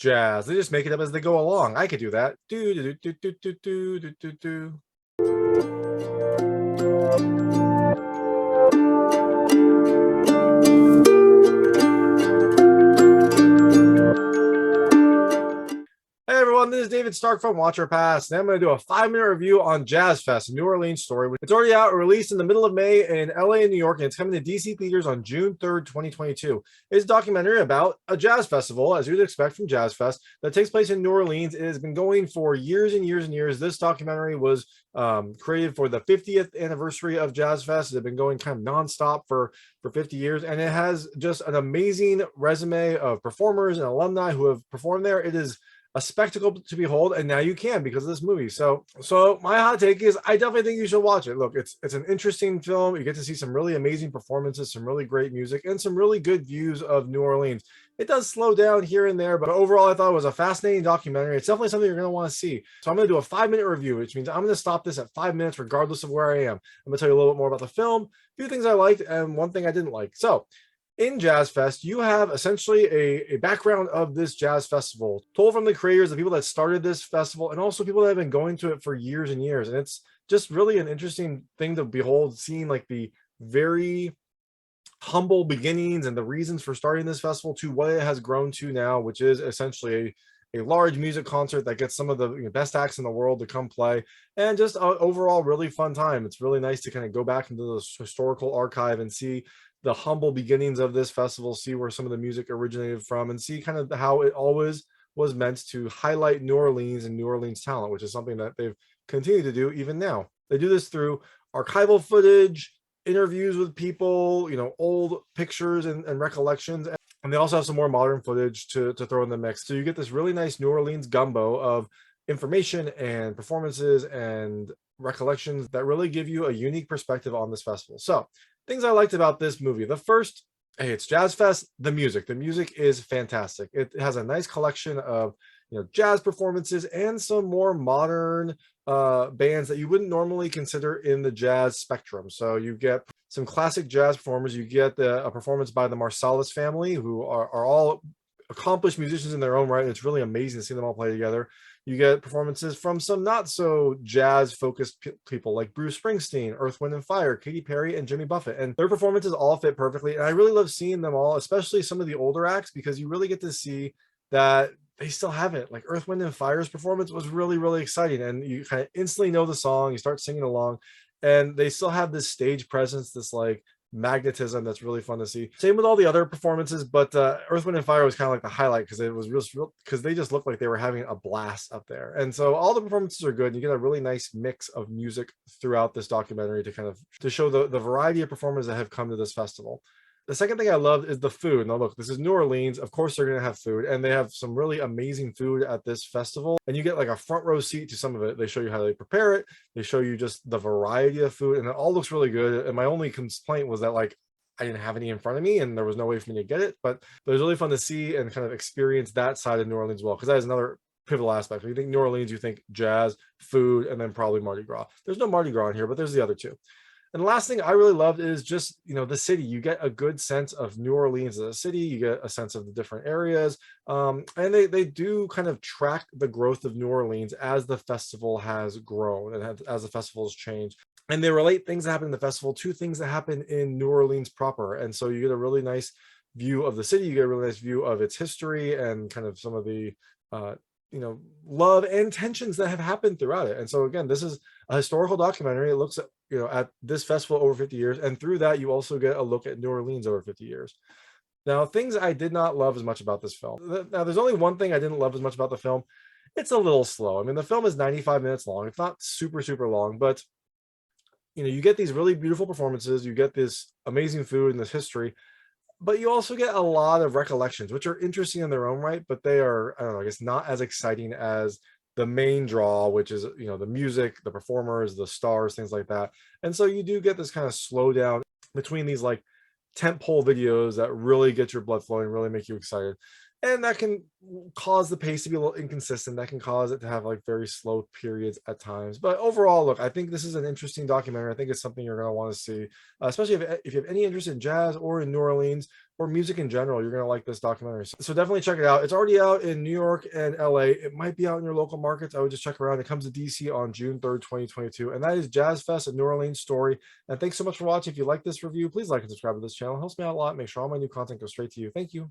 Jazz. They just make it up as they go along. I could do that. Do do do do do do do do do. Hey everyone, this is David Stark from Watch Our Pass, and I'm going to do a 5-minute review on Jazz Fest, a New Orleans story. It's already out, released in the middle of May in LA and New York, and it's coming to DC theaters on June 3rd, 2022. It's a documentary about a jazz festival, as you'd expect from Jazz Fest, that takes place in New Orleans. It has been going for years and years and years. This documentary was created for the 50th anniversary of Jazz Fest. It's been going kind of nonstop for 50 years, and it has just an amazing resume of performers and alumni who have performed there. It is a spectacle to behold, and now you can because of this movie. So my hot take is I definitely think you should watch it. Look, it's an interesting film. You get to see some really amazing performances, some really great music, and some really good views of New Orleans. It does slow down here and there, but overall I thought it was a fascinating documentary. It's definitely something you're going to want to see. So I'm going to do a 5-minute review, which means I'm going to stop this at 5 minutes regardless of where I am. I'm going to tell you a little bit more about the film, a few things I liked, and one thing I didn't like. So in Jazz Fest, you have essentially a background of this jazz festival told from the creators, the people that started this festival, and also people that have been going to it for years and years. And it's just really an interesting thing to behold, seeing like the very humble beginnings and the reasons for starting this festival to what it has grown to now, which is essentially a large music concert that gets some of the best acts in the world to come play, and just an overall really fun time. It's really nice to kind of go back into the historical archive and see the humble beginnings of this festival, see where some of the music originated from, and see kind of how it always was meant to highlight New Orleans and New Orleans talent, which is something that they've continued to do even now. They do this through archival footage, interviews with people, old pictures and recollections. And they also have some more modern footage to throw in the mix. So you get this really nice New Orleans gumbo of information and performances and recollections that really give you a unique perspective on this festival. So things I liked about this movie. The first, hey, it's Jazz Fest. The music is fantastic. It has a nice collection of jazz performances and some more modern bands that you wouldn't normally consider in the jazz spectrum. So you get some classic jazz performers. You get a performance by the Marsalis family, who are all accomplished musicians in their own right. And it's really amazing to see them all play together. You get performances from some not so jazz focused people like Bruce Springsteen, Earth, Wind and Fire, Katy Perry, and Jimmy Buffett. And their performances all fit perfectly. And I really love seeing them all, especially some of the older acts, because you really get to see that they still have it. Like Earth, Wind and Fire's performance was really, really exciting. And you kind of instantly know the song, you start singing along, and they still have this stage presence, this like magnetism that's really fun to see. Same with all the other performances, but Earth, Wind and Fire was kind of like the highlight because it was real because they just looked like they were having a blast up there. And so all the performances are good. You get a really nice mix of music throughout this documentary to show the variety of performers that have come to this festival. The second thing I loved is the food. Now, look, this is New Orleans. Of course, they're going to have food, and they have some really amazing food at this festival. And you get like a front row seat to some of it. They show you how they prepare it. They show you just the variety of food, and it all looks really good. And my only complaint was that like I didn't have any in front of me, and there was no way for me to get it. But it was really fun to see and kind of experience that side of New Orleans as well, because that is another pivotal aspect. When you think New Orleans, you think jazz, food, and then probably Mardi Gras. There's no Mardi Gras in here, but there's the other two. And the last thing I really loved is just, the city. You get a good sense of New Orleans as a city. You get a sense of the different areas. And they do kind of track the growth of New Orleans as the festival has grown and as the festival has changed. And they relate things that happen in the festival to things that happen in New Orleans proper. And so you get a really nice view of the city. You get a really nice view of its history and kind of some of the love and tensions that have happened throughout it. And so again, this is a historical documentary. It looks at this festival over 50 years, and through that you also get a look at New Orleans over 50 years. Now, things I did not love as much about this film. Now, there's only one thing I didn't love as much about the film. It's a little slow. I mean, the film is 95 minutes long. It's not super long, but you get these really beautiful performances, you get this amazing food and this history, but you also get a lot of recollections, which are interesting in their own right, but they are, I don't know, I guess not as exciting as the main draw, which is, the music, the performers, the stars, things like that. And so you do get this kind of slowdown between these like tentpole videos that really get your blood flowing, really make you excited. and that can cause the pace to be a little inconsistent. That can cause it to have like very slow periods at times. But overall, look, I think this is an interesting documentary. I think it's something you're going to want to see, especially if you have any interest in jazz or in New Orleans or music in general. You're going to like this documentary. So definitely check it out. It's already out in New York and LA. It might be out in your local markets. I would just check around. It comes to DC on June 3rd, 2022. And that is Jazz Fest, a New Orleans story. And thanks so much for watching. If you like this review, please like and subscribe to this channel. It helps me out a lot. Make sure all my new content goes straight to you. Thank you.